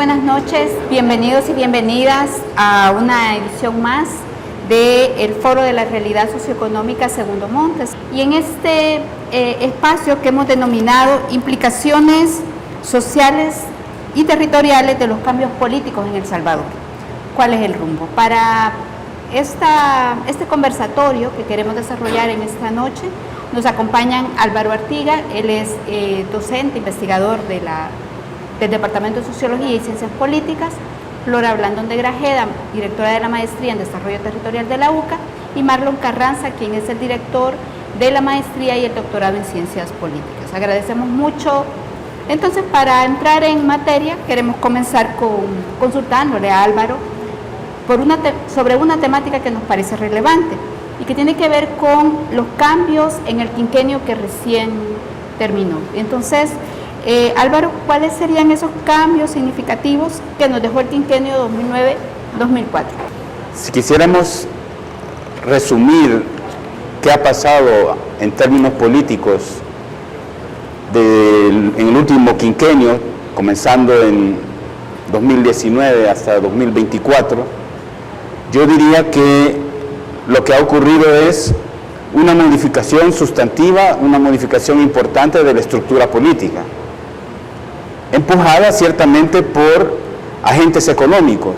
buenas noches, bienvenidos y bienvenidas a una edición más del Foro de la Realidad Socioeconómica Segundo Montes. Y en este espacio que hemos denominado Implicaciones Sociales y Territoriales de los Cambios Políticos en El Salvador. ¿Cuál es el rumbo? Para este conversatorio que queremos desarrollar en esta noche, nos acompañan Álvaro Artiga, él es docente, investigador del Departamento de Sociología y Ciencias Políticas, Flora Blandón de Grajeda, directora de la Maestría en Desarrollo Territorial de la UCA, y Marlon Carranza, quien es el director de la Maestría y el Doctorado en Ciencias Políticas. Agradecemos mucho. Entonces, para entrar en materia, queremos comenzar consultándole a Álvaro sobre una temática que nos parece relevante y que tiene que ver con los cambios en el quinquenio que recién terminó. Entonces, Álvaro, ¿cuáles serían esos cambios significativos que nos dejó el quinquenio 2009-2004? Si quisiéramos resumir qué ha pasado en términos políticos en el último quinquenio, comenzando en 2019 hasta 2024, yo diría que lo que ha ocurrido es una modificación sustantiva, una modificación importante de la estructura política, empujada ciertamente por agentes económicos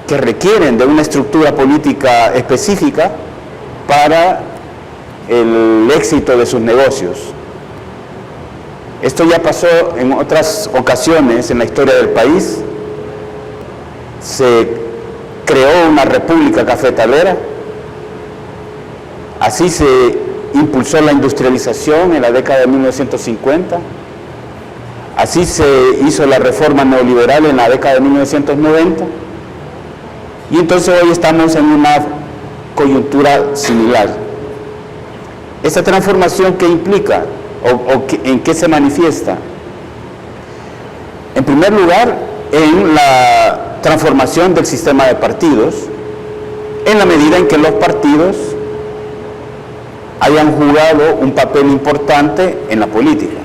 que requieren de una estructura política específica para el éxito de sus negocios. Esto ya pasó en otras ocasiones en la historia del país. Se creó una república cafetalera, así se impulsó la industrialización en la década de 1950, así se hizo la reforma neoliberal en la década de 1990, y entonces hoy estamos en una coyuntura similar. ¿Esta transformación qué implica en qué se manifiesta? En primer lugar, en la transformación del sistema de partidos, en la medida en que los partidos hayan jugado un papel importante en la política.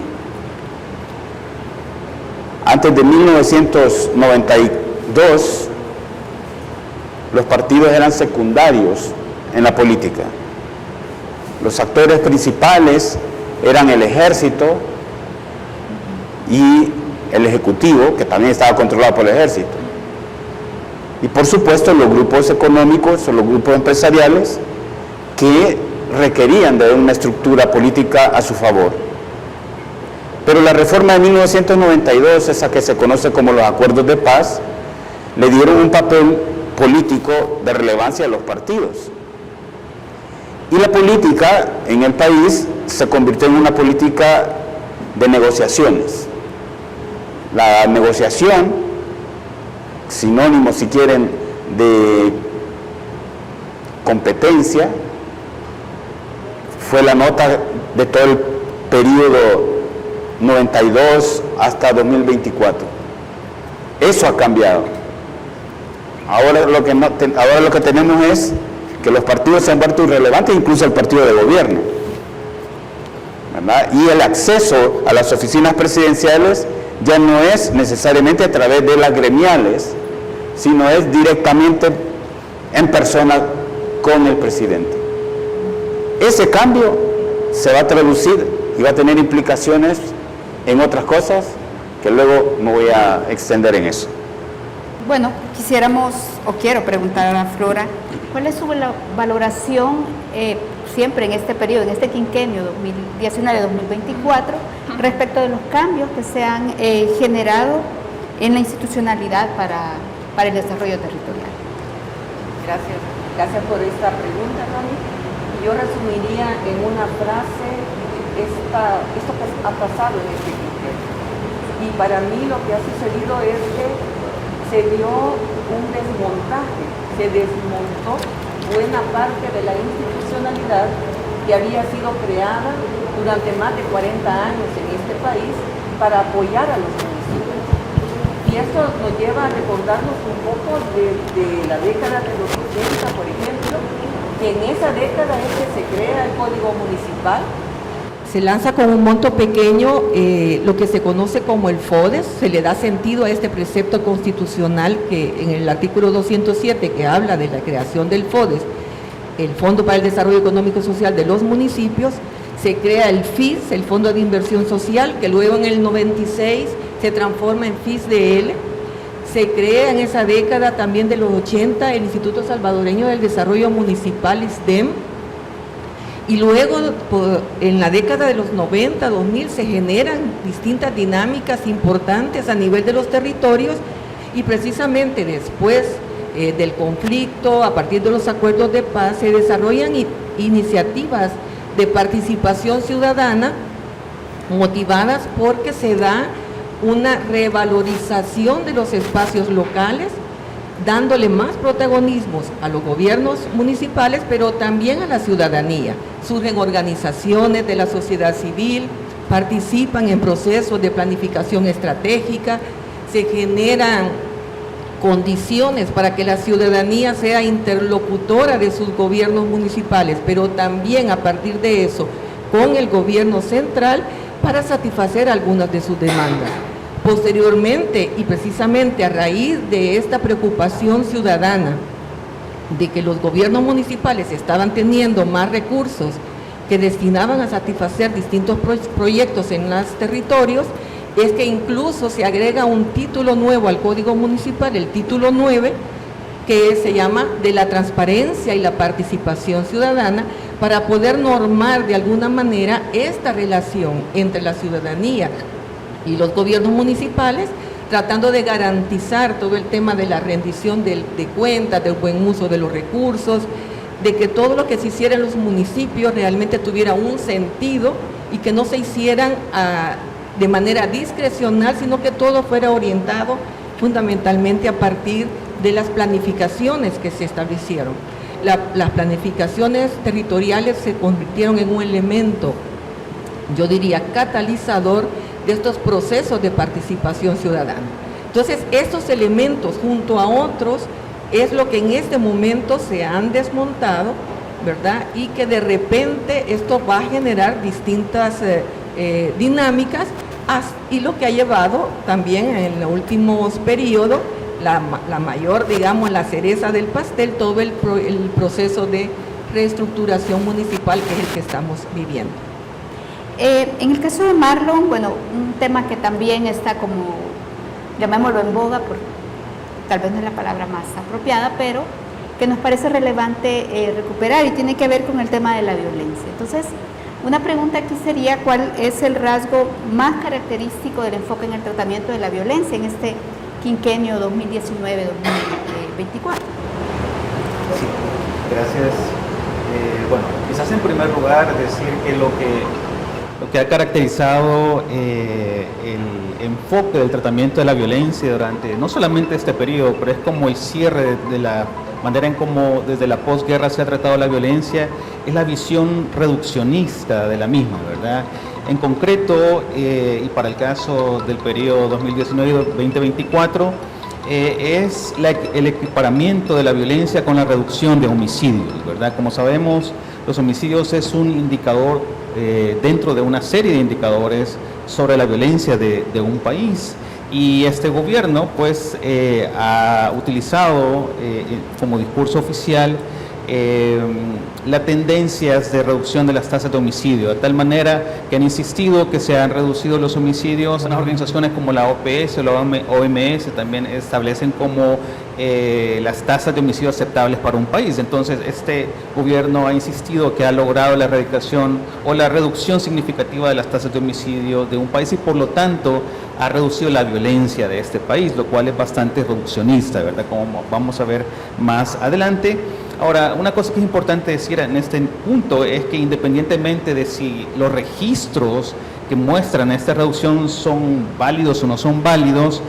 Antes de 1992, los partidos eran secundarios en la política. Los actores principales eran el ejército y el ejecutivo, que también estaba controlado por el ejército. Y por supuesto los grupos económicos o los grupos empresariales que requerían de una estructura política a su favor. Pero la reforma de 1992, esa que se conoce como los acuerdos de paz, le dieron un papel político de relevancia a los partidos. Y la política en el país se convirtió en una política de negociaciones. La negociación, sinónimo si quieren de competencia, fue la nota de todo el periodo 92 hasta 2024. Eso ha cambiado. Ahora lo que tenemos es que los partidos se han vuelto irrelevantes, incluso el partido de gobierno, ¿verdad? Y el acceso a las oficinas presidenciales ya no es necesariamente a través de las gremiales, sino es directamente en persona con el presidente. Ese cambio se va a traducir y va a tener implicaciones en otras cosas que luego me voy a extender en eso. Bueno, quiero preguntar a Flora, ¿cuál es su valoración siempre en este periodo, en este quinquenio 2019-2024, respecto de los cambios que se han generado en la institucionalidad para el desarrollo territorial? Gracias por esta pregunta, Rami. Yo resumiría en una frase esto que ha pasado en este quinquenio. Y para mí lo que ha sucedido es que se dio un desmontaje, se desmontó buena parte de la institucionalidad que había sido creada durante más de 40 años en este país para apoyar a los municipios. Y esto nos lleva a recordarnos un poco de la década de los 80, por ejemplo, que en esa década es que se crea el Código Municipal, se lanza con un monto pequeño, lo que se conoce como el FODES. Se le da sentido a este precepto constitucional que en el artículo 207, que habla de la creación del FODES, el Fondo para el Desarrollo Económico y Social de los Municipios. Se crea el FIS, el Fondo de Inversión Social, que luego en el 96 se transforma en FISDL. Se crea en esa década también de los 80 el Instituto Salvadoreño del Desarrollo Municipal, ISDEM. Y luego en la década de los 90, 2000 se generan distintas dinámicas importantes a nivel de los territorios, y precisamente después del conflicto, a partir de los acuerdos de paz, se desarrollan iniciativas de participación ciudadana motivadas porque se da una revalorización de los espacios locales, dándole más protagonismos a los gobiernos municipales, pero también a la ciudadanía. Surgen organizaciones de la sociedad civil, participan en procesos de planificación estratégica, se generan condiciones para que la ciudadanía sea interlocutora de sus gobiernos municipales, pero también a partir de eso con el gobierno central para satisfacer algunas de sus demandas. Posteriormente, y precisamente a raíz de esta preocupación ciudadana de que los gobiernos municipales estaban teniendo más recursos que destinaban a satisfacer distintos proyectos en los territorios, es que incluso se agrega un título nuevo al Código Municipal, el título 9, que se llama de la transparencia y la participación ciudadana, para poder normar de alguna manera esta relación entre la ciudadanía y los gobiernos municipales, tratando de garantizar todo el tema de la rendición de cuentas, del buen uso de los recursos, de que todo lo que se hiciera en los municipios realmente tuviera un sentido y que no se hicieran de manera discrecional, sino que todo fuera orientado fundamentalmente a partir de las planificaciones que se establecieron. Las planificaciones territoriales se convirtieron en un elemento, yo diría, catalizador de estos procesos de participación ciudadana. Entonces, estos elementos junto a otros es lo que en este momento se han desmontado, ¿verdad? Y que de repente esto va a generar distintas dinámicas, y lo que ha llevado también en los últimos periodos, la mayor, digamos, la cereza del pastel, todo el proceso de reestructuración municipal, que es el que estamos viviendo. En el caso de Marlon, bueno, un tema que también está como, llamémoslo en boga, tal vez no es la palabra más apropiada, pero que nos parece relevante recuperar, y tiene que ver con el tema de la violencia. Entonces, una pregunta aquí sería: ¿cuál es el rasgo más característico del enfoque en el tratamiento de la violencia en este quinquenio 2019-2024? Sí, gracias. Bueno, quizás en primer lugar decir que lo que ha caracterizado el enfoque del tratamiento de la violencia durante no solamente este periodo, pero es como el cierre de la manera en cómo desde la posguerra se ha tratado la violencia, es la visión reduccionista de la misma, ¿verdad? En concreto, y para el caso del periodo 2019-2024, es el equiparamiento de la violencia con la reducción de homicidios, ¿verdad? Como sabemos, los homicidios es un indicador dentro de una serie de indicadores sobre la violencia de un país. Y este gobierno pues ha utilizado como discurso oficial las tendencias de reducción de las tasas de homicidio, de tal manera que han insistido que se han reducido los homicidios. Las organizaciones como la OPS o la OMS también establecen como las tasas de homicidio aceptables para un país. Entonces este gobierno ha insistido que ha logrado la erradicación o la reducción significativa de las tasas de homicidio de un país, y por lo tanto ha reducido la violencia de este país, lo cual es bastante reduccionista, ¿verdad? Como vamos a ver más adelante. Ahora, una cosa que es importante decir en este punto es que independientemente de si los registros que muestran esta reducción son válidos o no son válidos,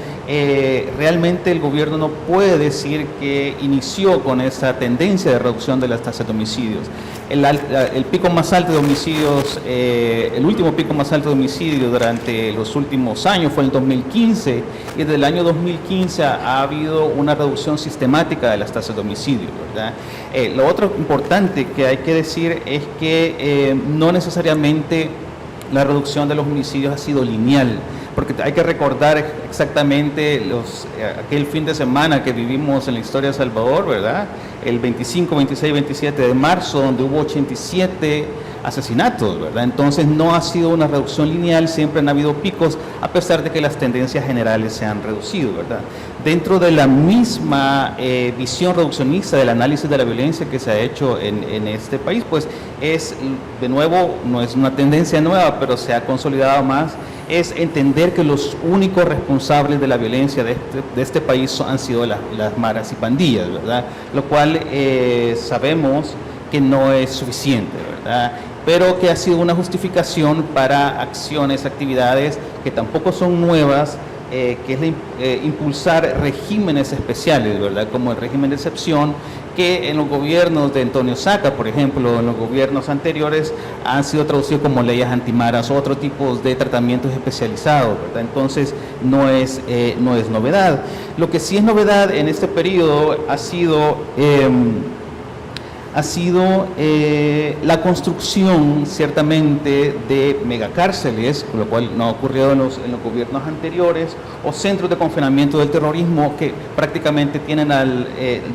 realmente el gobierno no puede decir que inició con esa tendencia de reducción de las tasas de homicidios. El pico más alto de homicidios, el último pico más alto de homicidios durante los últimos años fue en el 2015, y desde el año 2015 ha habido una reducción sistemática de las tasas de homicidio, ¿verdad? Lo otro importante que hay que decir es que no necesariamente la reducción de los homicidios ha sido lineal, porque hay que recordar exactamente aquel fin de semana que vivimos en la historia de El Salvador, ¿verdad? El 25, 26, 27 de marzo, donde hubo 87 asesinatos, ¿verdad? Entonces no ha sido una reducción lineal, siempre han habido picos, a pesar de que las tendencias generales se han reducido, ¿verdad? Dentro de la misma visión reduccionista del análisis de la violencia que se ha hecho en este país, pues es, de nuevo, no es una tendencia nueva, pero se ha consolidado más, es entender que los únicos responsables de la violencia de este país han sido las maras y pandillas, ¿verdad? Lo cual sabemos que no es suficiente, ¿verdad? Pero que ha sido una justificación para acciones, actividades que tampoco son nuevas, que es impulsar regímenes especiales, ¿verdad? Como el régimen de excepción, que en los gobiernos de Antonio Saca, por ejemplo, en los gobiernos anteriores, han sido traducidos como leyes antimaras o otro tipo de tratamientos especializados, ¿verdad? Entonces, no es novedad. Lo que sí es novedad en este periodo ha sido la construcción, ciertamente, de megacárceles, lo cual no ha ocurrido en los gobiernos anteriores, o centros de confinamiento del terrorismo que prácticamente tienen al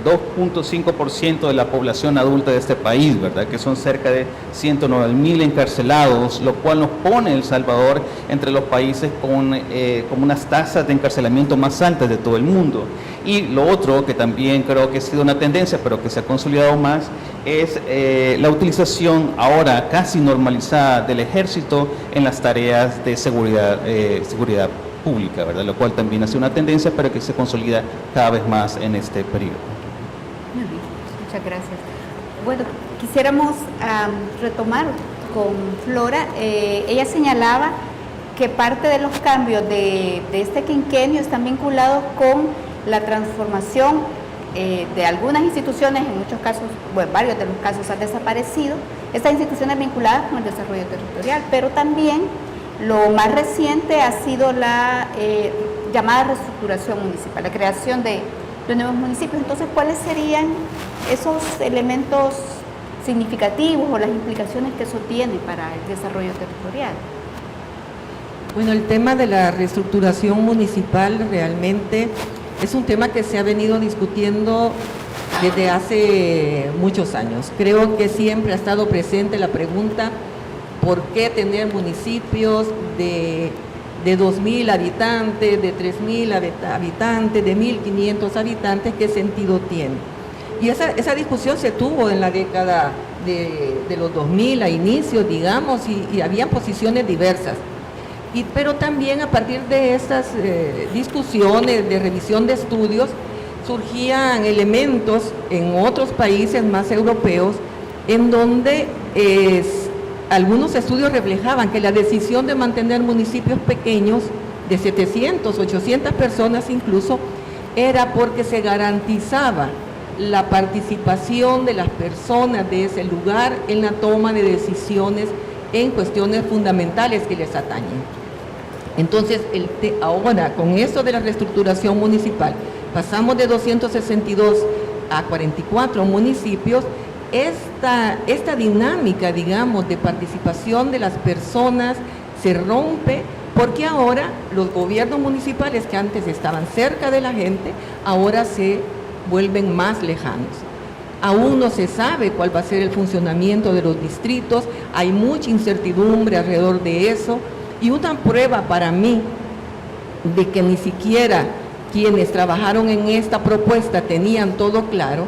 2.5% de la población adulta de este país, ¿verdad? Que son cerca de 109.000 encarcelados, lo cual nos pone El Salvador entre los países con unas tasas de encarcelamiento más altas de todo el mundo. Y lo otro, que también creo que ha sido una tendencia, pero que se ha consolidado más, es la utilización ahora casi normalizada del ejército en las tareas de seguridad pública, ¿verdad? Lo cual también ha sido una tendencia, pero que se consolida cada vez más en este periodo. Muy bien, muchas gracias. Bueno, quisiéramos retomar con Flora. Ella señalaba que parte de los cambios de este quinquenio están vinculados con la transformación de algunas instituciones, en muchos casos, bueno, varios de los casos han desaparecido, estas instituciones vinculadas con el desarrollo territorial, pero también lo más reciente ha sido la llamada reestructuración municipal, la creación de nuevos municipios. Entonces, ¿cuáles serían esos elementos significativos o las implicaciones que eso tiene para el desarrollo territorial? Bueno, el tema de la reestructuración municipal realmente es un tema que se ha venido discutiendo desde hace muchos años. Creo que siempre ha estado presente la pregunta, ¿por qué tener municipios de 2.000 habitantes, de 3.000 habitantes, de 1.500 habitantes? ¿Qué sentido tiene? Y esa discusión se tuvo en la década de los 2000, a inicios, digamos, y había posiciones diversas. Pero también a partir de estas discusiones, de revisión de estudios, surgían elementos en otros países más europeos en donde algunos estudios reflejaban que la decisión de mantener municipios pequeños de 700, 800 personas incluso, era porque se garantizaba la participación de las personas de ese lugar en la toma de decisiones en cuestiones fundamentales que les atañen. Entonces, ahora, con esto de la reestructuración municipal, pasamos de 262 a 44 municipios. Esta dinámica, digamos, de participación de las personas se rompe porque ahora los gobiernos municipales que antes estaban cerca de la gente, ahora se vuelven más lejanos. Aún no se sabe cuál va a ser el funcionamiento de los distritos, hay mucha incertidumbre alrededor de eso. Y una prueba para mí de que ni siquiera quienes trabajaron en esta propuesta tenían todo claro,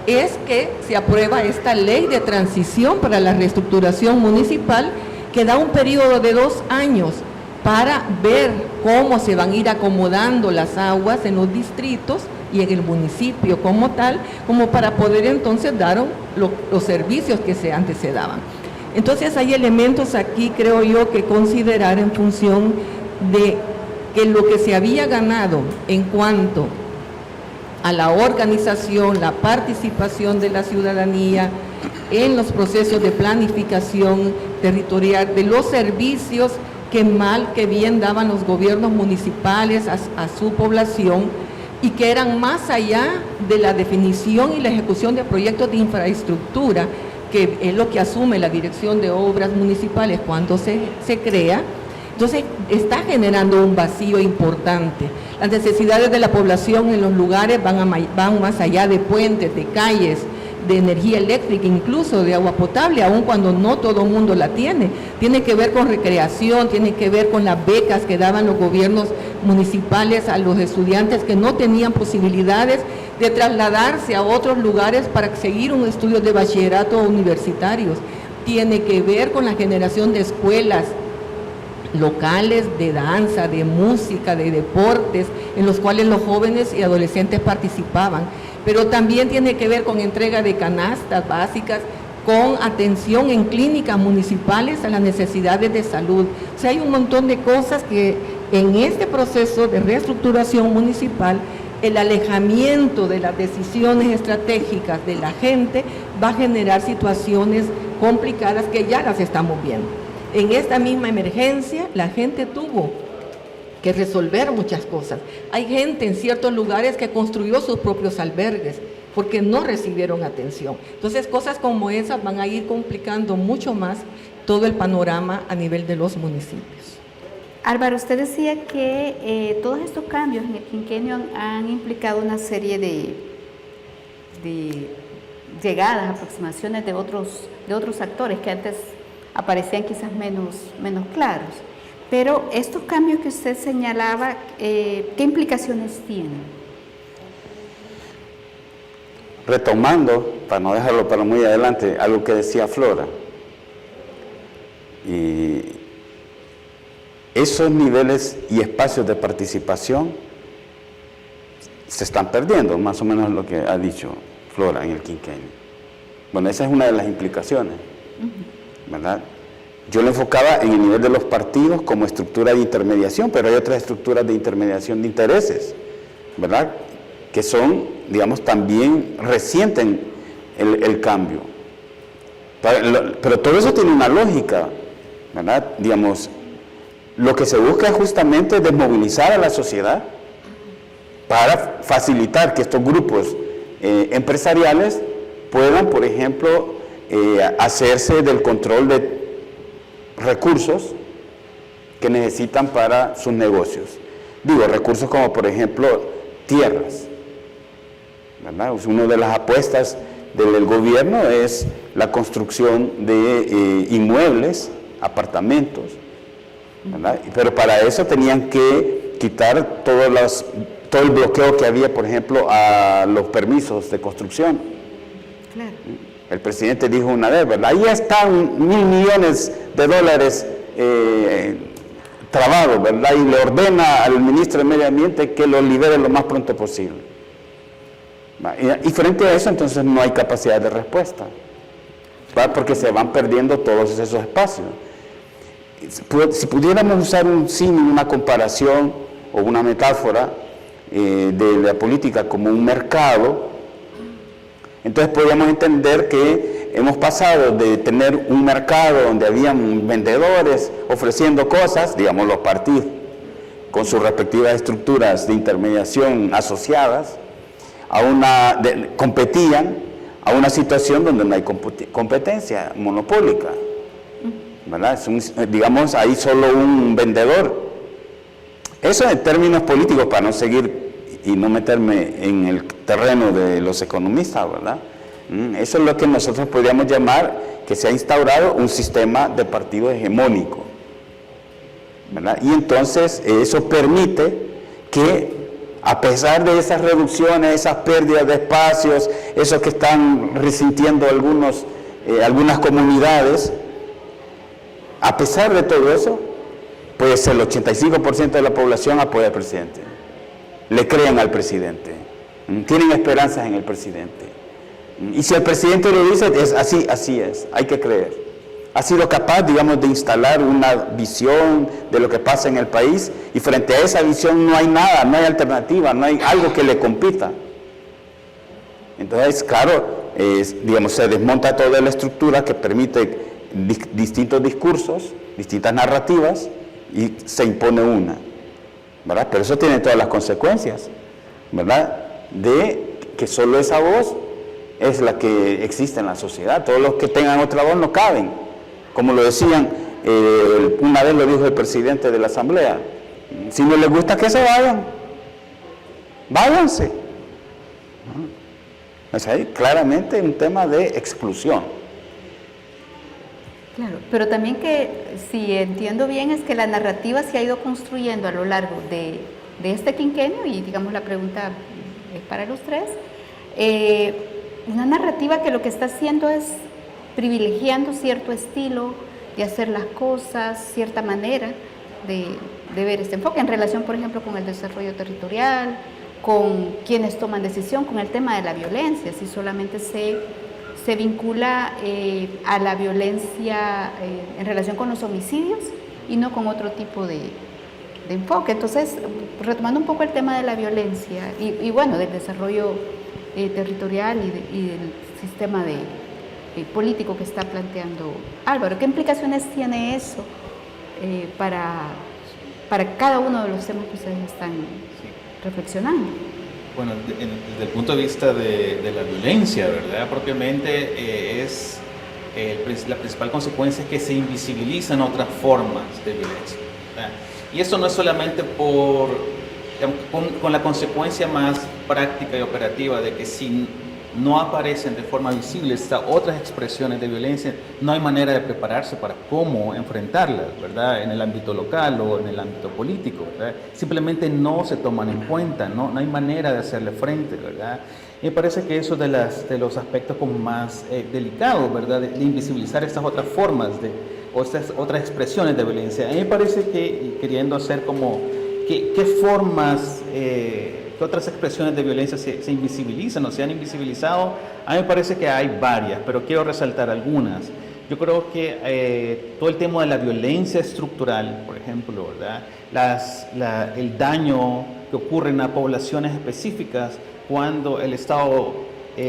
es que se aprueba esta ley de transición para la reestructuración municipal, que da un periodo de 2 años para ver cómo se van a ir acomodando las aguas en los distritos y en el municipio como tal, como para poder entonces dar los servicios que antes se daban. Entonces hay elementos aquí, creo yo, que considerar en función de que lo que se había ganado en cuanto a la organización, la participación de la ciudadanía en los procesos de planificación territorial, de los servicios que mal que bien daban los gobiernos municipales a su población, y que eran más allá de la definición y la ejecución de proyectos de infraestructura, que es lo que asume la Dirección de Obras Municipales cuando se crea. Entonces está generando un vacío importante. Las necesidades de la población en los lugares van más allá de puentes, de calles, de energía eléctrica, incluso de agua potable, aun cuando no todo el mundo la tiene. Tiene que ver con recreación, tiene que ver con las becas que daban los gobiernos municipales a los estudiantes que no tenían posibilidades de trasladarse a otros lugares para seguir un estudio de bachillerato universitarios. Tiene que ver con la generación de escuelas locales de danza, de música, de deportes, en los cuales los jóvenes y adolescentes participaban. Pero también tiene que ver con entrega de canastas básicas, con atención en clínicas municipales a las necesidades de salud. O sea, hay un montón de cosas que en este proceso de reestructuración municipal, el alejamiento de las decisiones estratégicas de la gente va a generar situaciones complicadas que ya las estamos viendo. En esta misma emergencia, la gente tuvo que resolver muchas cosas. Hay gente en ciertos lugares que construyó sus propios albergues porque no recibieron atención. Entonces, cosas como esas van a ir complicando mucho más todo el panorama a nivel de los municipios. Álvaro, usted decía que todos estos cambios en el quinquenio han implicado una serie de llegadas, aproximaciones de otros actores que antes aparecían quizás menos claros. Pero estos cambios que usted señalaba, ¿qué implicaciones tienen? Retomando, para no dejarlo para muy adelante, algo que decía Flora, y esos niveles y espacios de participación se están perdiendo, más o menos lo que ha dicho Flora en el quinquenio. Bueno, esa es una de las implicaciones, ¿verdad? Yo lo enfocaba en el nivel de los partidos como estructura de intermediación, pero hay otras estructuras de intermediación de intereses, ¿verdad? Que son, digamos, también resienten el cambio. Pero todo eso tiene una lógica, ¿verdad? Digamos, lo que se busca es justamente desmovilizar a la sociedad para facilitar que estos grupos empresariales puedan, por ejemplo, hacerse del control de recursos que necesitan para sus negocios. Digo, recursos como por ejemplo tierras, ¿verdad? Una de las apuestas del gobierno es la construcción de inmuebles, apartamentos, ¿verdad? Pero para eso tenían que quitar todo el bloqueo que había, por ejemplo, a los permisos de construcción. Claro. El presidente dijo una vez, ¿verdad? Ahí están $1.000 millones trabados, ¿verdad? Y le ordena al ministro de Medio Ambiente que los libere lo más pronto posible. Y frente a eso, entonces no hay capacidad de respuesta, ¿verdad? Porque se van perdiendo todos esos espacios. Si pudiéramos usar un símil, una comparación o una metáfora de la política como un mercado, entonces podríamos entender que hemos pasado de tener un mercado donde habían vendedores ofreciendo cosas, digamos los partidos, con sus respectivas estructuras de intermediación asociadas, competían a una situación donde no hay competencia monopólica, ¿verdad? Digamos, hay solo un vendedor. Eso en términos políticos, para no seguir y no meterme en el terreno de los economistas, ¿verdad? Eso es lo que nosotros podríamos llamar que se ha instaurado un sistema de partido hegemónico, ¿verdad? Y entonces eso permite que, a pesar de esas reducciones, esas pérdidas de espacios, eso que están resintiendo algunas comunidades, a pesar de todo eso, pues el 85% de la población apoya al presidente. Le creen al presidente, tienen esperanzas en el presidente. Y si el presidente lo dice, es así es, hay que creer. Ha sido capaz, digamos, de instalar una visión de lo que pasa en el país, y frente a esa visión no hay nada, no hay alternativa, no hay algo que le compita. Entonces, claro, digamos, se desmonta toda la estructura que permite distintos discursos, distintas narrativas, y se impone una, ¿verdad? Pero eso tiene todas las consecuencias, ¿verdad? De que solo esa voz es la que existe en la sociedad. Todos los que tengan otra voz no caben. Como lo decían, una vez lo dijo el presidente de la Asamblea, si no les gusta que se vayan, váyanse. Es ahí claramente un tema de exclusión. Claro, pero también que, si entiendo bien, es que la narrativa se ha ido construyendo a lo largo de este quinquenio, y digamos la pregunta es para los tres, una narrativa que lo que está haciendo es privilegiando cierto estilo de hacer las cosas, cierta manera de ver este enfoque en relación, por ejemplo, con el desarrollo territorial, con quienes toman decisión, con el tema de la violencia, si solamente se vincula a la violencia en relación con los homicidios y no con otro tipo de enfoque. Entonces, retomando un poco el tema de la violencia y bueno, del desarrollo territorial y del sistema político que está planteando Álvaro, ¿qué implicaciones tiene eso para cada uno de los temas que ustedes están reflexionando? Bueno, desde el punto de vista de la violencia, ¿verdad? Propiamente la principal consecuencia es que se invisibilizan otras formas de violencia, ¿verdad? Y eso no es solamente con la consecuencia más práctica y operativa de que si no aparecen de forma visible estas otras expresiones de violencia, no hay manera de prepararse para cómo enfrentarlas, ¿verdad? En el ámbito local o en el ámbito político, ¿verdad? Simplemente no se toman en cuenta, no hay manera de hacerle frente, ¿verdad? Me parece que eso de los aspectos como más delicados, ¿verdad? De invisibilizar estas otras formas o estas otras expresiones de violencia. A mí me parece que queriendo hacer como qué formas, qué otras expresiones de violencia se invisibilizan o se han invisibilizado. A mí me parece que hay varias, pero quiero resaltar algunas. Yo creo que todo el tema de la violencia estructural, por ejemplo, ¿verdad? El daño que ocurre en poblaciones específicas cuando el Estado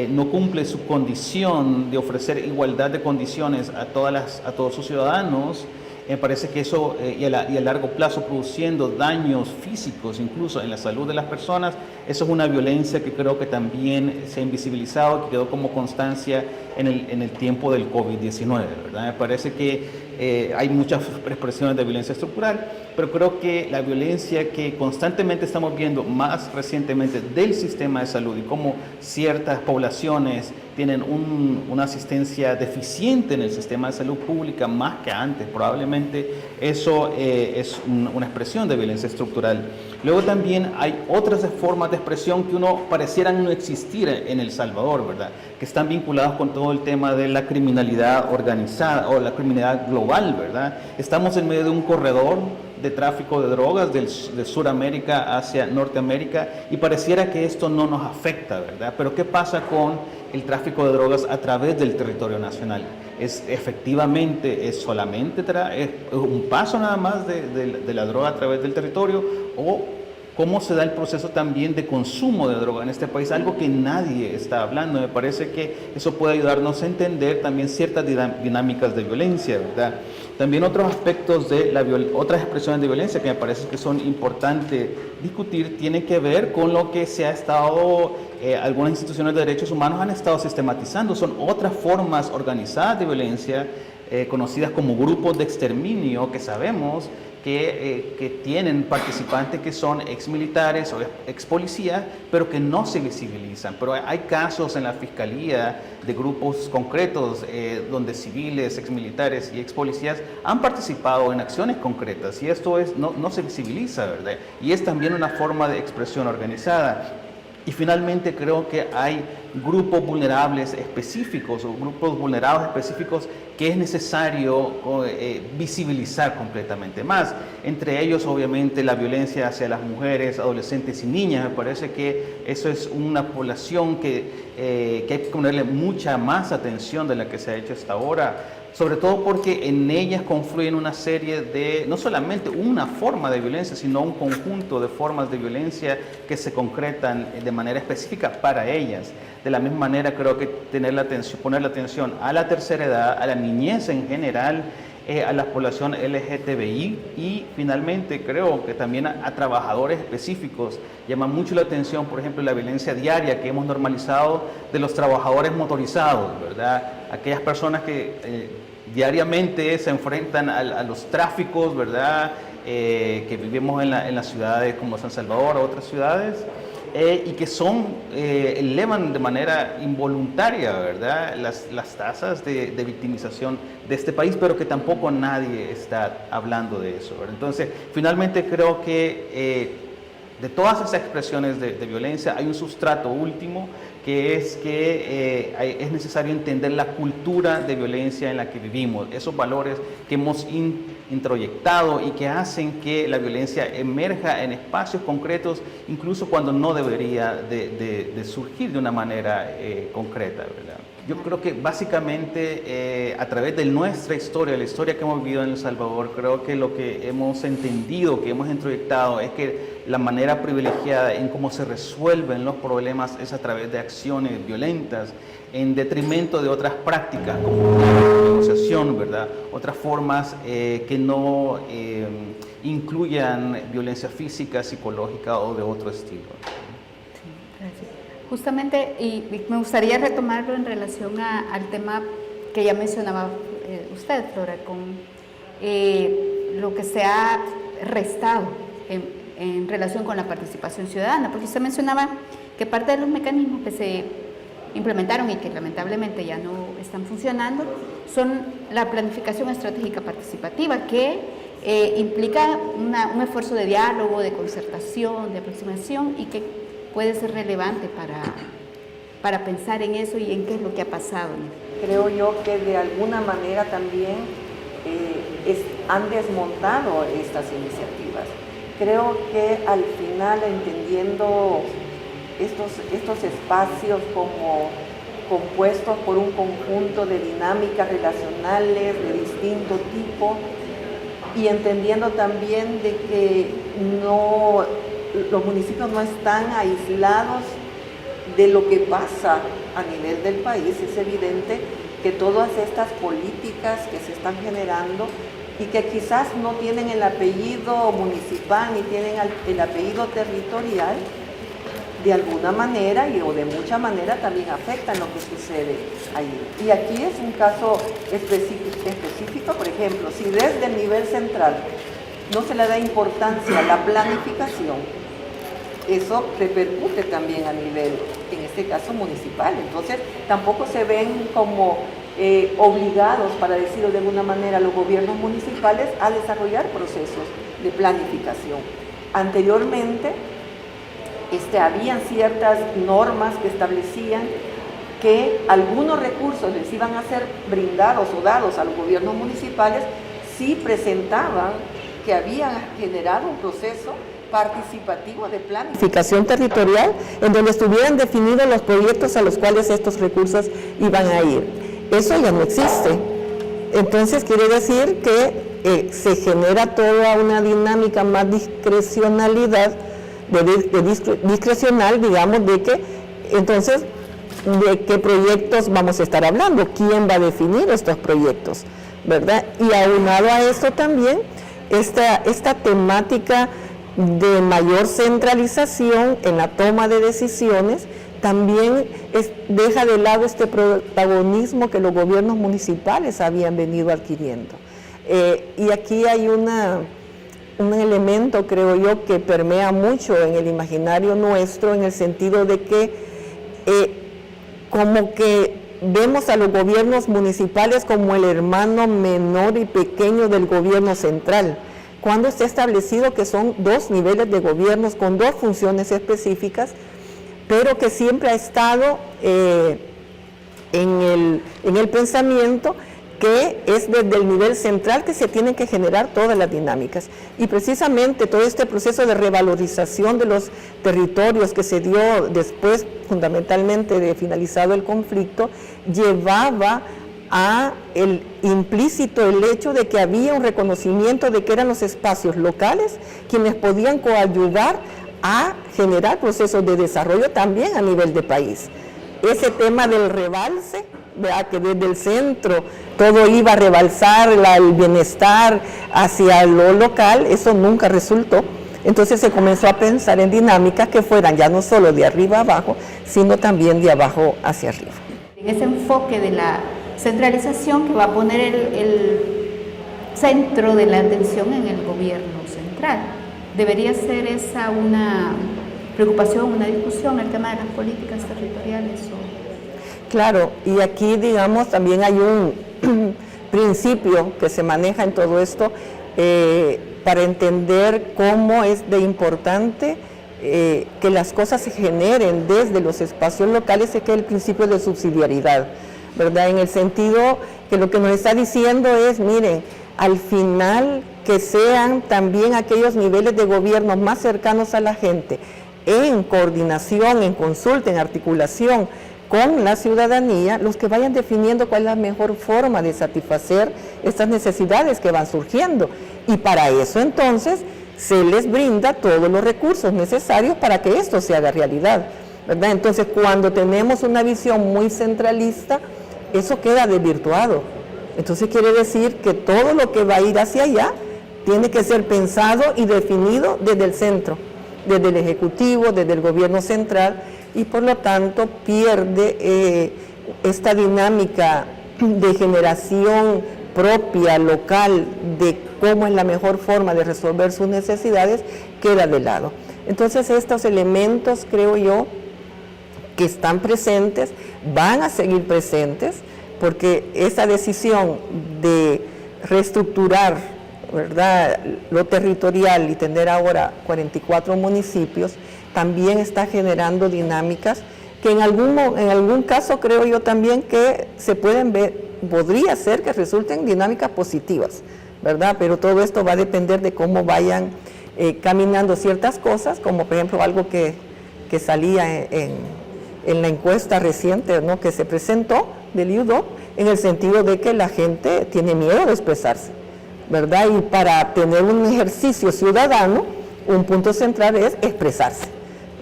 no cumple su condición de ofrecer igualdad de condiciones a todos sus ciudadanos. Me parece que eso, y a largo plazo produciendo daños físicos incluso en la salud de las personas, eso es una violencia que creo que también se ha invisibilizado, que quedó como constancia en el tiempo del COVID-19, ¿verdad? Me parece que hay muchas expresiones de violencia estructural, pero creo que la violencia que constantemente estamos viendo más recientemente del sistema de salud y cómo ciertas poblaciones tienen una asistencia deficiente en el sistema de salud pública más que antes, probablemente eso es una expresión de violencia estructural. Luego también hay otras formas de expresión que parecieran no existir en El Salvador, ¿verdad? Que están vinculadas con todo el tema de la criminalidad organizada o la criminalidad global, ¿verdad? Estamos en medio de un corredor de tráfico de drogas de Sudamérica hacia Norteamérica y pareciera que esto no nos afecta, ¿verdad? Pero ¿qué pasa con el tráfico de drogas a través del territorio nacional? Efectivamente solamente es un paso nada más de la droga a través del territorio, o cómo se da el proceso también de consumo de droga en este país, algo que nadie está hablando. Me parece que eso puede ayudarnos a entender también ciertas dinámicas de violencia, ¿verdad? También otros aspectos otras expresiones de violencia que me parece que son importantes discutir tienen que ver con lo que se ha estado, algunas instituciones de derechos humanos han estado sistematizando. Son otras formas organizadas de violencia, conocidas como grupos de exterminio, que sabemos que tienen participantes que son exmilitares o ex policías, pero que no se visibilizan. Pero hay casos en la fiscalía de grupos concretos donde civiles, exmilitares y ex policías han participado en acciones concretas, y esto no se visibiliza, ¿verdad? Y es también una forma de expresión organizada. Y finalmente creo que hay grupos vulnerables específicos o grupos vulnerados específicos que es necesario visibilizar completamente más. Entre ellos, obviamente, la violencia hacia las mujeres, adolescentes y niñas. Me parece que eso es una población que hay que ponerle mucha más atención de la que se ha hecho hasta ahora, sobre todo porque en ellas confluyen una serie de, no solamente una forma de violencia, sino un conjunto de formas de violencia que se concretan de manera específica para ellas. De la misma manera, creo que poner la atención a la tercera edad, a la niñez en general, a la población LGTBI y finalmente creo que también a trabajadores específicos. Llama mucho la atención, por ejemplo, la violencia diaria que hemos normalizado de los trabajadores motorizados, ¿verdad? Aquellas personas que diariamente se enfrentan a los tráficos, ¿verdad? Que vivimos en las ciudades como San Salvador o otras ciudades. Y que elevan de manera involuntaria, ¿verdad?, las tasas de victimización de este país, pero que tampoco nadie está hablando de eso, ¿verdad? Entonces, finalmente creo que de todas esas expresiones de violencia hay un sustrato último, que es que es necesario entender la cultura de violencia en la que vivimos, esos valores que hemos introyectado y que hacen que la violencia emerja en espacios concretos, incluso cuando no debería de surgir de una manera concreta, ¿verdad? Yo creo que básicamente a través de nuestra historia, la historia que hemos vivido en El Salvador, creo que lo que hemos entendido, que hemos introyectado, es que la manera privilegiada en cómo se resuelven los problemas es a través de acciones violentas, en detrimento de otras prácticas como la negociación, ¿verdad? Otras formas que no incluyan violencia física, psicológica o de otro estilo. Sí, gracias. Justamente, y me gustaría retomarlo en relación al tema que ya mencionaba usted, Flora, con lo que se ha restado en relación con la participación ciudadana, porque usted mencionaba que parte de los mecanismos que se implementaron y que lamentablemente ya no están funcionando son la planificación estratégica participativa, que implica un esfuerzo de diálogo, de concertación, de aproximación, y que puede ser relevante para pensar en eso y en qué es lo que ha pasado. Creo yo que de alguna manera también han desmontado estas iniciativas. Creo que al final, entendiendo estos espacios como compuestos por un conjunto de dinámicas relacionales de distinto tipo, y entendiendo también de que los municipios no están aislados de lo que pasa a nivel del país, es evidente que todas estas políticas que se están generando y que quizás no tienen el apellido municipal ni tienen el apellido territorial, de alguna manera o de mucha manera también afectan lo que sucede ahí. Y aquí es un caso específico, por ejemplo, si desde el nivel central no se le da importancia a la planificación, eso repercute también a nivel, en este caso, municipal. Entonces, tampoco se ven como obligados, para decirlo de alguna manera, los gobiernos municipales a desarrollar procesos de planificación. Anteriormente, habían ciertas normas que establecían que algunos recursos les iban a ser brindados o dados a los gobiernos municipales si presentaban que habían generado un proceso participativo de planificación territorial en donde estuvieran definidos los proyectos a los cuales estos recursos iban a ir. Eso ya no existe. Entonces quiere decir que se genera toda una dinámica más discrecionalidad, discrecional, digamos, de que entonces de qué proyectos vamos a estar hablando, quién va a definir estos proyectos, ¿verdad? Y aunado a esto también esta temática de mayor centralización en la toma de decisiones también deja de lado este protagonismo que los gobiernos municipales habían venido adquiriendo. Y aquí hay un elemento, creo yo, que permea mucho en el imaginario nuestro, en el sentido de que como que vemos a los gobiernos municipales como el hermano menor y pequeño del gobierno central, cuando está establecido que son dos niveles de gobiernos con dos funciones específicas, pero que siempre ha estado en el pensamiento que es desde el nivel central que se tienen que generar todas las dinámicas. Y precisamente todo este proceso de revalorización de los territorios que se dio después, fundamentalmente de finalizado el conflicto, llevaba a el implícito el hecho de que había un reconocimiento de que eran los espacios locales quienes podían coadyuvar a generar procesos de desarrollo también a nivel de país. ese tema del rebalse, ¿verdad? Que desde el centro todo iba a rebalsar el bienestar hacia lo local, eso nunca resultó. Entonces se comenzó a pensar en dinámicas que fueran ya no solo de arriba a abajo, sino también de abajo hacia arriba. En ese enfoque de la centralización que va a poner el centro de la atención en el gobierno central. ¿Debería ser esa una preocupación, una discusión, el tema de las políticas territoriales? Claro, y aquí, digamos, también hay un principio que se maneja en todo esto para entender cómo es de importante que las cosas se generen desde los espacios locales, es que el principio de subsidiariedad, ¿verdad? En el sentido que lo que nos está diciendo es, miren, al final que sean también aquellos niveles de gobierno más cercanos a la gente, en coordinación, en consulta, en articulación con la ciudadanía, los que vayan definiendo cuál es la mejor forma de satisfacer estas necesidades que van surgiendo. Y para eso entonces se les brinda todos los recursos necesarios para que esto se haga realidad, ¿verdad? Entonces, cuando tenemos una visión muy centralista, eso queda desvirtuado. Entonces quiere decir que todo lo que va a ir hacia allá tiene que ser pensado y definido desde el centro, desde el Ejecutivo, desde el gobierno central, y por lo tanto pierde esta dinámica de generación propia, local, de cómo es la mejor forma de resolver sus necesidades, queda de lado. Entonces estos elementos, creo yo, que están presentes, van a seguir presentes, porque esa decisión de reestructurar, ¿verdad?, lo territorial y tener ahora 44 municipios, también está generando dinámicas que en algún caso creo yo también que se pueden ver, podría ser que resulten dinámicas positivas, ¿verdad? Pero todo esto va a depender de cómo vayan caminando ciertas cosas, como por ejemplo algo que salía en la encuesta reciente, ¿no?, que se presentó del UDOC, en el sentido de que la gente tiene miedo de expresarse, ¿verdad? Y para tener un ejercicio ciudadano, un punto central es expresarse,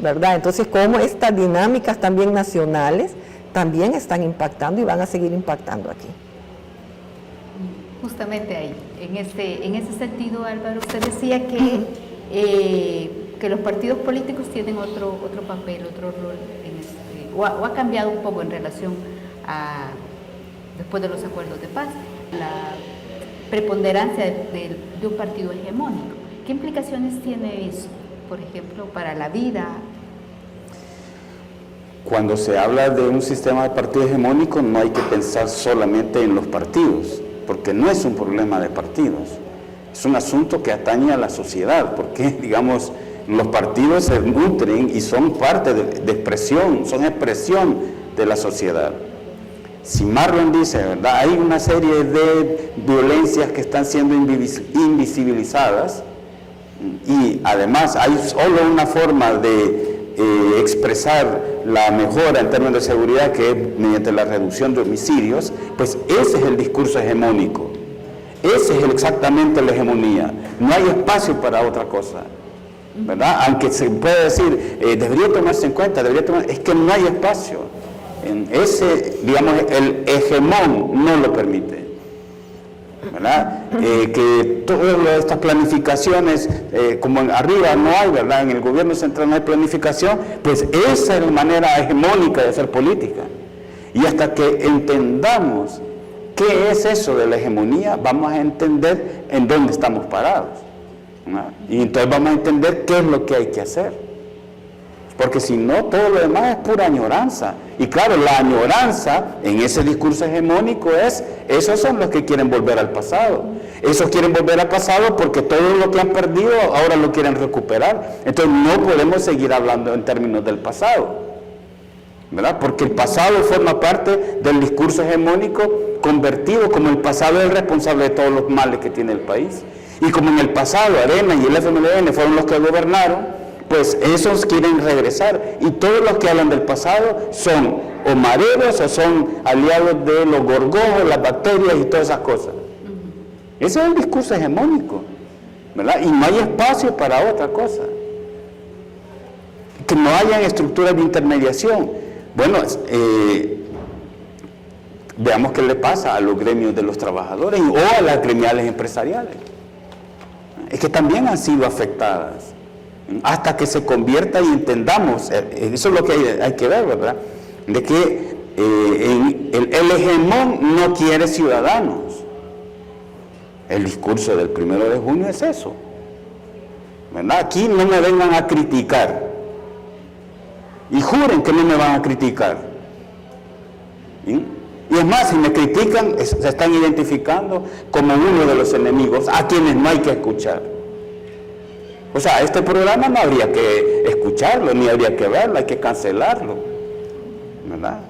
¿verdad? Entonces, cómo estas dinámicas también nacionales también están impactando y van a seguir impactando aquí. Justamente ahí, en ese sentido, Álvaro, usted decía que los partidos políticos tienen otro papel, otro rol, o ha cambiado un poco en relación a después de los acuerdos de paz, la preponderancia de un partido hegemónico. ¿Qué implicaciones tiene eso, por ejemplo, para la vida? Cuando se habla de un sistema de partido hegemónico, no hay que pensar solamente en los partidos, porque no es un problema de partidos, es un asunto que atañe a la sociedad, porque, digamos, los partidos se nutren y son parte de expresión, son expresión de la sociedad. Si Marlon dice, ¿verdad?, hay una serie de violencias que están siendo invisibilizadas y además hay solo una forma de expresar la mejora en términos de seguridad, que es mediante la reducción de homicidios, pues ese es el discurso hegemónico, ese es exactamente la hegemonía, no hay espacio para otra cosa, ¿verdad? Aunque se puede decir, debería tomarse en cuenta, es que no hay espacio. En ese, digamos, el hegemón no lo permite, ¿verdad? Que todas estas planificaciones, como arriba no hay, ¿verdad?, en el gobierno central no hay planificación, pues esa es la manera hegemónica de hacer política. Y hasta que entendamos qué es eso de la hegemonía, vamos a entender en dónde estamos parados, ¿verdad? Y entonces vamos a entender qué es lo que hay que hacer. Porque si no, todo lo demás es pura añoranza. Y claro, la añoranza en ese discurso hegemónico esos son los que quieren volver al pasado. Esos quieren volver al pasado porque todo lo que han perdido ahora lo quieren recuperar. Entonces no podemos seguir hablando en términos del pasado, ¿verdad? Porque el pasado forma parte del discurso hegemónico convertido, como el pasado es el responsable de todos los males que tiene el país. Y como en el pasado Arena y el FMLN fueron los que gobernaron, pues esos quieren regresar, y todos los que hablan del pasado son o mareros o son aliados de los gorgojos, las bacterias y todas esas cosas. Ese es el discurso hegemónico, ¿verdad? Y no hay espacio para otra cosa. Que no hayan estructuras de intermediación. Bueno, veamos qué le pasa a los gremios de los trabajadores o a las gremiales empresariales. Es que también han sido afectadas. Hasta que se convierta y entendamos, eso es lo que hay que ver, ¿verdad? De que el hegemón no quiere ciudadanos. El discurso del 1 de junio es eso, ¿verdad? Aquí no me vengan a criticar y juren que no me van a criticar. ¿Sí? Y es más, si me critican, se están identificando como uno de los enemigos a quienes no hay que escuchar. O sea, este programa no habría que escucharlo, ni habría que verlo, hay que cancelarlo, ¿verdad?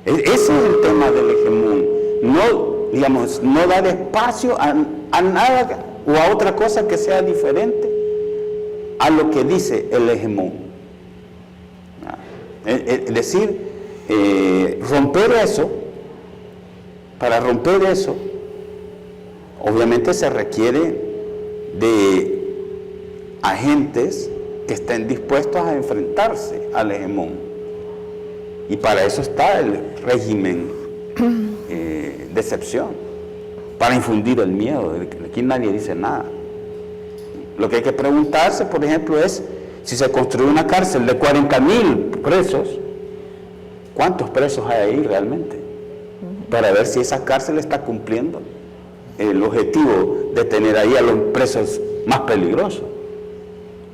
Ese es el tema del hegemón. No, digamos, no dar espacio a nada o a otra cosa que sea diferente a lo que dice el hegemón. Es decir, romper eso, para romper eso, obviamente se requiere de agentes que estén dispuestos a enfrentarse al hegemón. Y para eso está el régimen de excepción, para infundir el miedo. Aquí nadie dice nada. Lo que hay que preguntarse, por ejemplo, es si se construye una cárcel de 40.000 presos, ¿cuántos presos hay ahí realmente? Para ver si esa cárcel está cumpliendo el objetivo de tener ahí a los presos más peligrosos,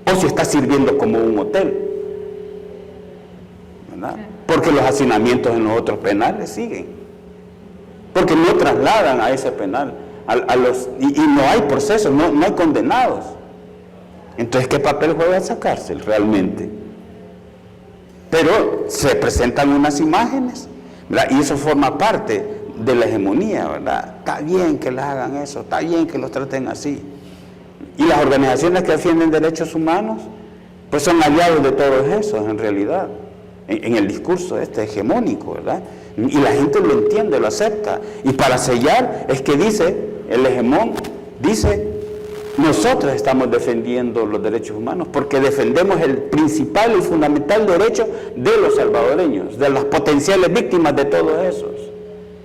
o si está sirviendo como un hotel, ¿verdad? Porque los hacinamientos en los otros penales siguen, porque no trasladan a ese penal y no hay procesos, no hay condenados. Entonces, ¿qué papel juega esa cárcel realmente? Pero se presentan unas imágenes, ¿verdad? Y eso forma parte de la hegemonía, ¿verdad? Está bien que les hagan eso, está bien que los traten así. Y las organizaciones que defienden derechos humanos, pues son aliados de todos esos en realidad, en el discurso hegemónico, ¿verdad? Y la gente lo entiende, lo acepta. Y para sellar es que dice, el hegemón dice, nosotros estamos defendiendo los derechos humanos porque defendemos el principal y fundamental derecho de los salvadoreños, de las potenciales víctimas de todos esos.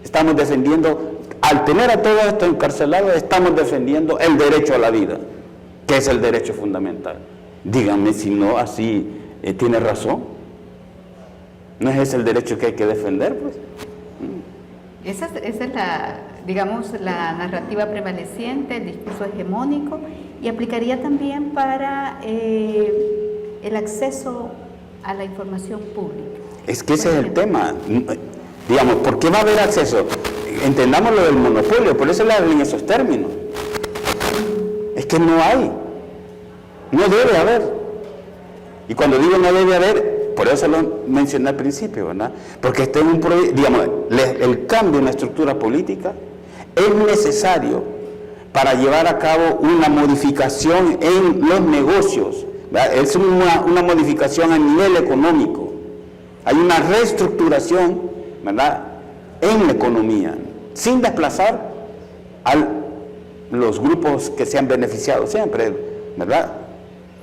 Estamos defendiendo, al tener a todos estos encarcelados, estamos defendiendo el derecho a la vida, que es el derecho fundamental. Díganme si no así tiene razón. ¿No es ese el derecho que hay que defender, pues? Esa es la, digamos, la narrativa prevaleciente, el discurso hegemónico, y aplicaría también para el acceso a la información pública. Es que ese es el tema. Digamos, ¿por qué va a haber acceso? Entendamos lo del monopolio, por eso le hablo en esos términos. Es que no hay. No debe haber. Y cuando digo no debe haber, por eso lo mencioné al principio, ¿verdad? Porque este es un proyecto, digamos, el cambio en la estructura política es necesario para llevar a cabo una modificación en los negocios, ¿verdad? Es una modificación a nivel económico. Hay una reestructuración, ¿verdad?, en la economía, sin desplazar a los grupos que se han beneficiado siempre, ¿verdad?,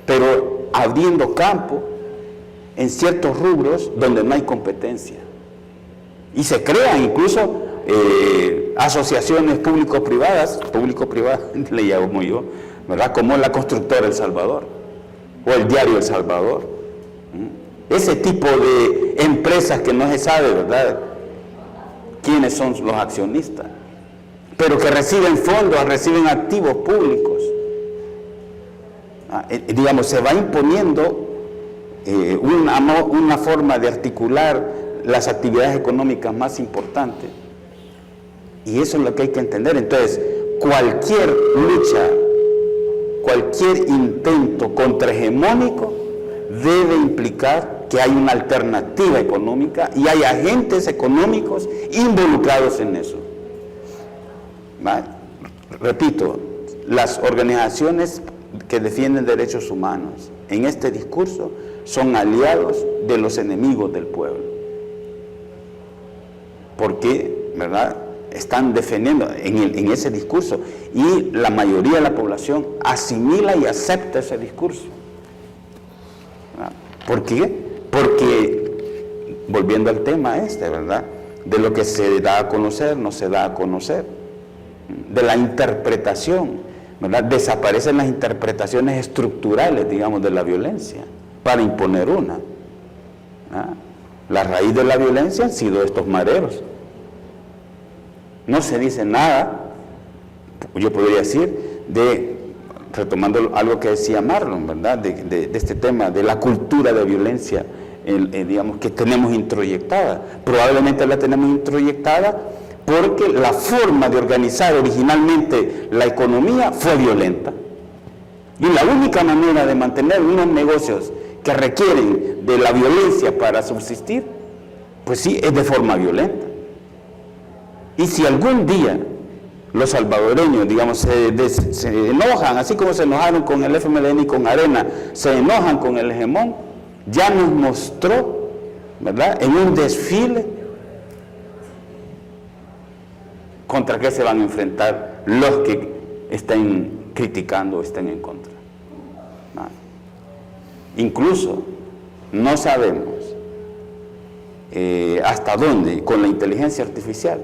pero abriendo campo en ciertos rubros donde no hay competencia. Y se crean incluso asociaciones público-privadas le llamo yo, ¿verdad?, como la constructora El Salvador o el diario El Salvador. Ese tipo de empresas que no se sabe, ¿verdad?, quiénes son los accionistas, pero que reciben fondos, reciben activos públicos. Digamos, se va imponiendo una forma de articular las actividades económicas más importantes, y eso es lo que hay que entender. Entonces, cualquier lucha, cualquier intento contrahegemónico debe implicar que hay una alternativa económica y hay agentes económicos involucrados en eso. ¿Vale? Repito, las organizaciones que defienden derechos humanos en este discurso son aliados de los enemigos del pueblo, porque, ¿verdad?, están defendiendo en ese discurso, y la mayoría de la población asimila y acepta ese discurso. ¿Verdad? ¿Por qué? Porque volviendo al tema ¿verdad? De lo que se da a conocer, no se da a conocer, de la interpretación, ¿verdad? Desaparecen las interpretaciones estructurales, digamos, de la violencia, para imponer una. La raíz de la violencia han sido estos mareros. No se dice nada, yo podría decir, retomando algo que decía Marlon, ¿verdad? De este tema, de la cultura de violencia, digamos, que tenemos introyectada. Probablemente la tenemos introyectada porque la forma de organizar originalmente la economía fue violenta. Y la única manera de mantener unos negocios que requieren de la violencia para subsistir, pues sí, es de forma violenta. Y si algún día los salvadoreños, digamos, se enojan, así como se enojaron con el FMLN y con Arena, se enojan con el hegemón, ya nos mostró, ¿verdad?, en un desfile contra qué se van a enfrentar los que estén criticando o estén en contra. Incluso no sabemos hasta dónde con la inteligencia artificial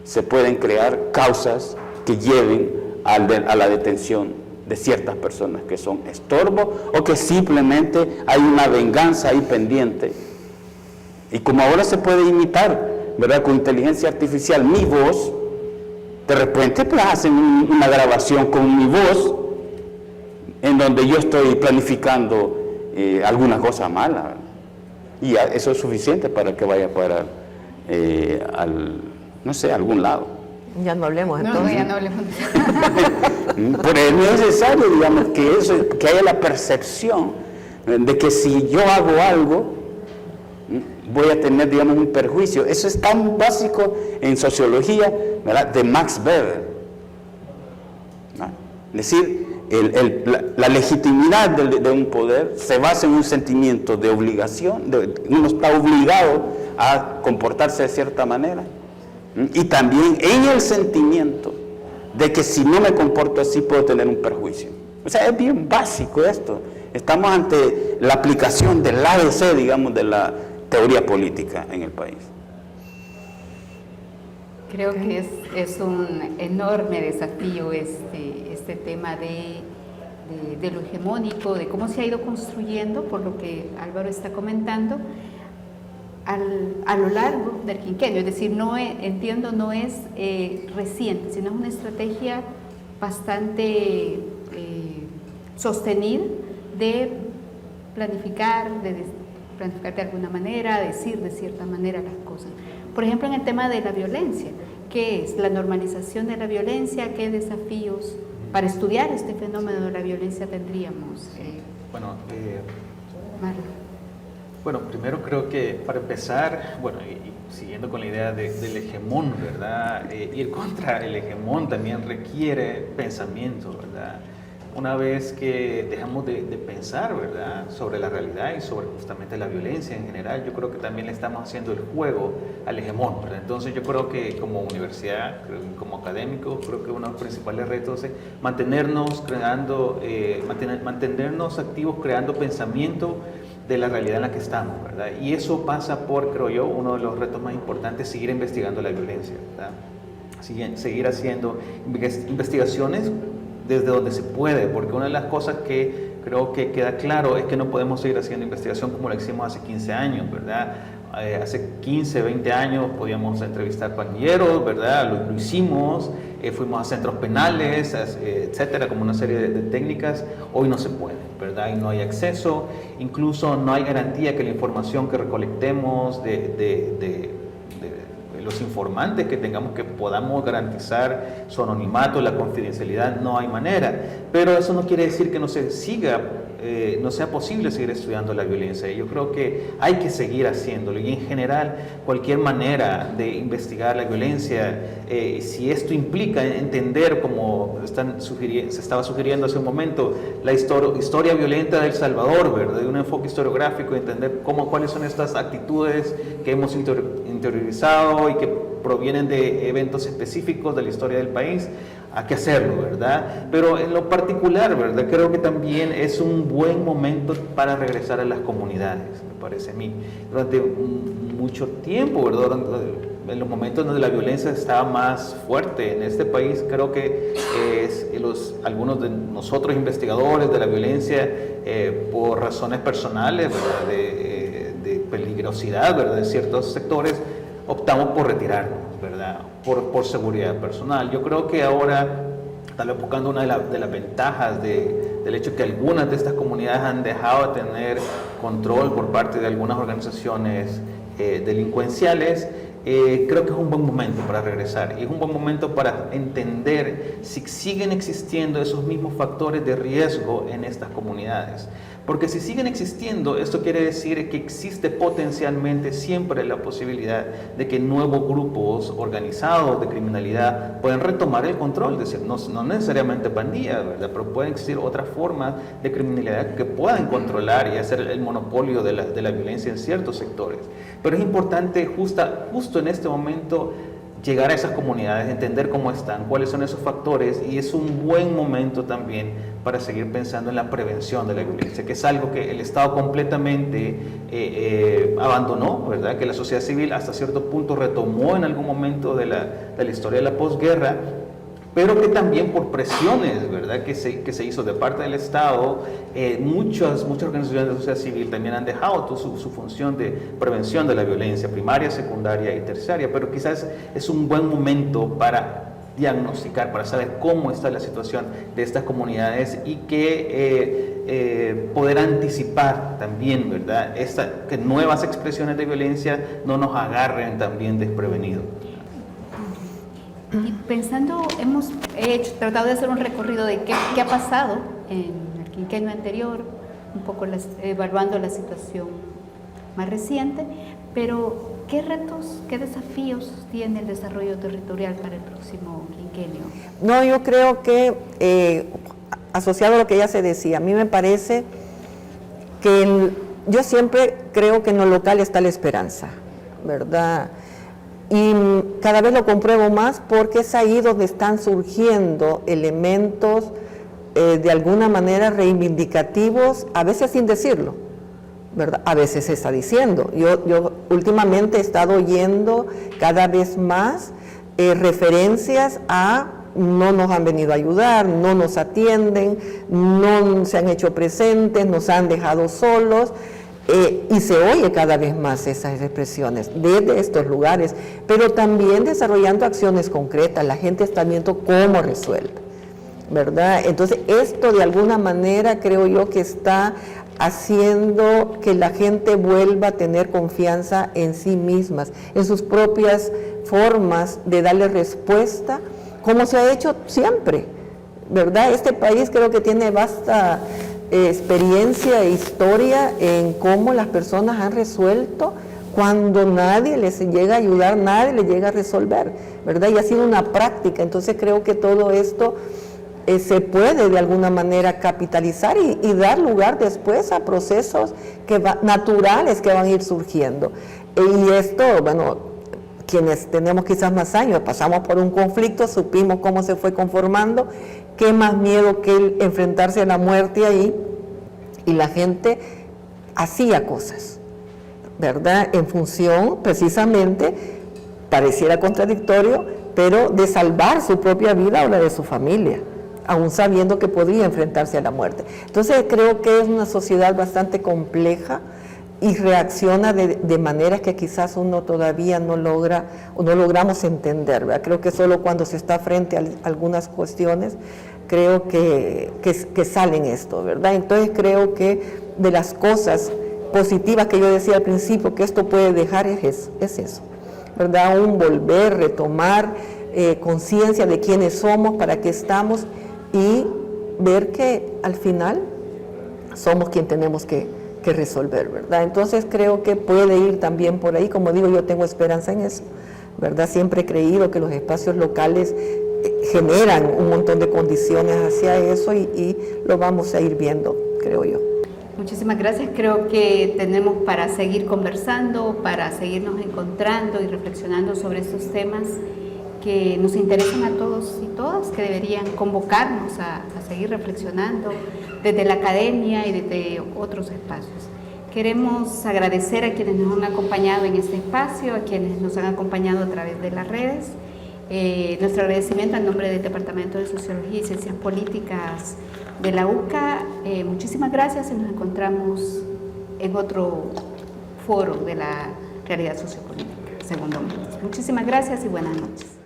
se pueden crear causas que lleven a la detención de ciertas personas que son estorbo o que simplemente hay una venganza ahí pendiente. Y como ahora se puede imitar, ¿verdad?, con inteligencia artificial mi voz, de repente pues hacen una grabación con mi voz en donde yo estoy planificando alguna cosa mala, ¿verdad? Y eso es suficiente para que vaya a parar no sé, a algún lado. Ya no hablemos No, entonces. ya no hablemos de eso. Pero es necesario, digamos, que haya la percepción de que si yo hago algo, voy a tener, digamos, un perjuicio. Eso es tan básico en sociología, ¿verdad?, de Max Weber, ¿no? Es decir, la legitimidad de un poder se basa en un sentimiento de obligación, uno está obligado a comportarse de cierta manera, y también en el sentimiento de que si no me comporto así puedo tener un perjuicio. O sea, es bien básico esto. Estamos ante la aplicación del ABC, digamos, de la teoría política en el país. Creo que es un enorme desafío este tema de lo hegemónico, de cómo se ha ido construyendo, por lo que Álvaro está comentando, a lo largo del quinquenio. Es decir, no es reciente, sino es una estrategia bastante sostenida de planificar de alguna manera, decir de cierta manera las cosas. Por ejemplo, en el tema de la violencia, ¿qué es la normalización de la violencia? ¿Qué desafíos para estudiar este fenómeno de la violencia tendríamos? Marlon. Bueno, primero creo que para empezar, bueno, y siguiendo con la idea del hegemón, ¿verdad? Ir contra el hegemón también requiere pensamiento, ¿verdad? Una vez que dejamos de pensar, ¿verdad?, sobre la realidad y sobre justamente la violencia en general, yo creo que también le estamos haciendo el juego al hegemón, ¿verdad? Entonces yo creo que como universidad, como académicos, creo que uno de los principales retos es mantenernos activos, creando pensamiento de la realidad en la que estamos, ¿verdad? Y eso pasa por, creo yo, uno de los retos más importantes, seguir investigando la violencia, ¿verdad? Seguir haciendo investigaciones desde donde se puede, porque una de las cosas que creo que queda claro es que no podemos seguir haciendo investigación como lo hicimos hace 15 años, ¿verdad? Hace 15, 20 años podíamos entrevistar pandilleros, ¿verdad? Lo hicimos, fuimos a centros penales, etcétera, como una serie de técnicas. Hoy no se puede, ¿verdad? Y no hay acceso, incluso no hay garantía que la información que recolectemos de los informantes que tengamos, que podamos garantizar su anonimato, la confidencialidad, no hay manera. Pero eso no quiere decir que no sea posible seguir estudiando la violencia. Yo creo que hay que seguir haciéndolo, y en general cualquier manera de investigar la violencia, si esto implica entender, como se estaba sugiriendo hace un momento, la historia violenta de El Salvador, ¿verdad?, de un enfoque historiográfico, entender cuáles son estas actitudes que hemos interiorizado y que provienen de eventos específicos de la historia del país, hay que hacerlo, ¿verdad? Pero en lo particular, ¿verdad? Creo que también es un buen momento para regresar a las comunidades, me parece a mí. Durante mucho tiempo, ¿verdad? En los momentos donde la violencia estaba más fuerte en este país, creo que algunos de nosotros investigadores de la violencia, por razones personales, ¿verdad? De peligrosidad, ¿verdad? De ciertos sectores, optamos por retirarnos, ¿verdad? Por seguridad personal. Yo creo que ahora, tal vez buscando una de las ventajas del hecho que algunas de estas comunidades han dejado de tener control por parte de algunas organizaciones delincuenciales, creo que es un buen momento para regresar y es un buen momento para entender si siguen existiendo esos mismos factores de riesgo en estas comunidades. Porque si siguen existiendo, esto quiere decir que existe potencialmente siempre la posibilidad de que nuevos grupos organizados de criminalidad puedan retomar el control, es decir, no necesariamente pandillas, ¿verdad? Pero pueden existir otras formas de criminalidad que puedan controlar y hacer el monopolio de la violencia en ciertos sectores. Pero es importante justo en este momento llegar a esas comunidades, entender cómo están, cuáles son esos factores, y es un buen momento también para seguir pensando en la prevención de la violencia, que es algo que el Estado completamente abandonó, ¿verdad? Que la sociedad civil hasta cierto punto retomó en algún momento de la historia de la posguerra, pero que también por presiones, ¿verdad? que se hizo de parte del Estado, muchas organizaciones de sociedad civil también han dejado su función de prevención de la violencia primaria, secundaria y terciaria, pero quizás es un buen momento para diagnosticar, para saber cómo está la situación de estas comunidades y que poder anticipar también, ¿verdad? Que nuevas expresiones de violencia no nos agarren también desprevenidos. Y pensando, hemos tratado de hacer un recorrido de qué ha pasado en el quinquenio anterior, un poco evaluando la situación más reciente, pero ¿qué retos, qué desafíos tiene el desarrollo territorial para el próximo quinquenio? No, yo creo que, asociado a lo que ya se decía, a mí me parece que yo siempre creo que en lo local está la esperanza, ¿verdad? Y cada vez lo compruebo más porque es ahí donde están surgiendo elementos de alguna manera reivindicativos, a veces sin decirlo, ¿verdad? A veces se está diciendo. Yo últimamente he estado oyendo cada vez más referencias a no nos han venido a ayudar, no nos atienden, no se han hecho presentes, nos han dejado solos. Y se oye cada vez más esas expresiones desde estos lugares, pero también desarrollando acciones concretas. La gente está viendo cómo resuelve, ¿verdad? Entonces esto de alguna manera creo yo que está haciendo que la gente vuelva a tener confianza en sí mismas, en sus propias formas de darle respuesta, como se ha hecho siempre, ¿verdad? Este país creo que tiene vasta experiencia e historia en cómo las personas han resuelto cuando nadie les llega a ayudar, nadie les llega a resolver, ¿verdad? Y ha sido una práctica. Entonces creo que todo esto se puede de alguna manera capitalizar y dar lugar después a procesos naturales que van a ir surgiendo. Y esto, bueno, quienes tenemos quizás más años, pasamos por un conflicto, supimos cómo se fue conformando. Qué más miedo que el enfrentarse a la muerte ahí, y la gente hacía cosas, ¿verdad? En función, precisamente, pareciera contradictorio, pero de salvar su propia vida o la de su familia, aún sabiendo que podría enfrentarse a la muerte. Entonces creo que es una sociedad bastante compleja y reacciona de maneras que quizás uno todavía no logra o no logramos entender, ¿verdad? Creo que solo cuando se está frente a algunas cuestiones creo que salen esto, ¿verdad? Entonces creo que de las cosas positivas que yo decía al principio que esto puede dejar es eso, ¿verdad? Un volver, retomar conciencia de quiénes somos, para qué estamos, y ver que al final somos quien tenemos que resolver, ¿verdad? Entonces creo que puede ir también por ahí. Como digo, yo tengo esperanza en eso, ¿verdad? Siempre he creído que los espacios locales generan un montón de condiciones hacia eso y lo vamos a ir viendo, creo yo. Muchísimas gracias. Creo que tenemos para seguir conversando, para seguirnos encontrando y reflexionando sobre estos temas que nos interesan a todos y todas, que deberían convocarnos a seguir reflexionando desde la academia y desde otros espacios. Queremos agradecer a quienes nos han acompañado en este espacio, a quienes nos han acompañado a través de las redes. Nuestro agradecimiento en nombre del Departamento de Sociología y Ciencias Políticas de la UCA. Muchísimas gracias y nos encontramos en otro foro de la realidad sociopolítica, segundo Montes. Muchísimas gracias y buenas noches.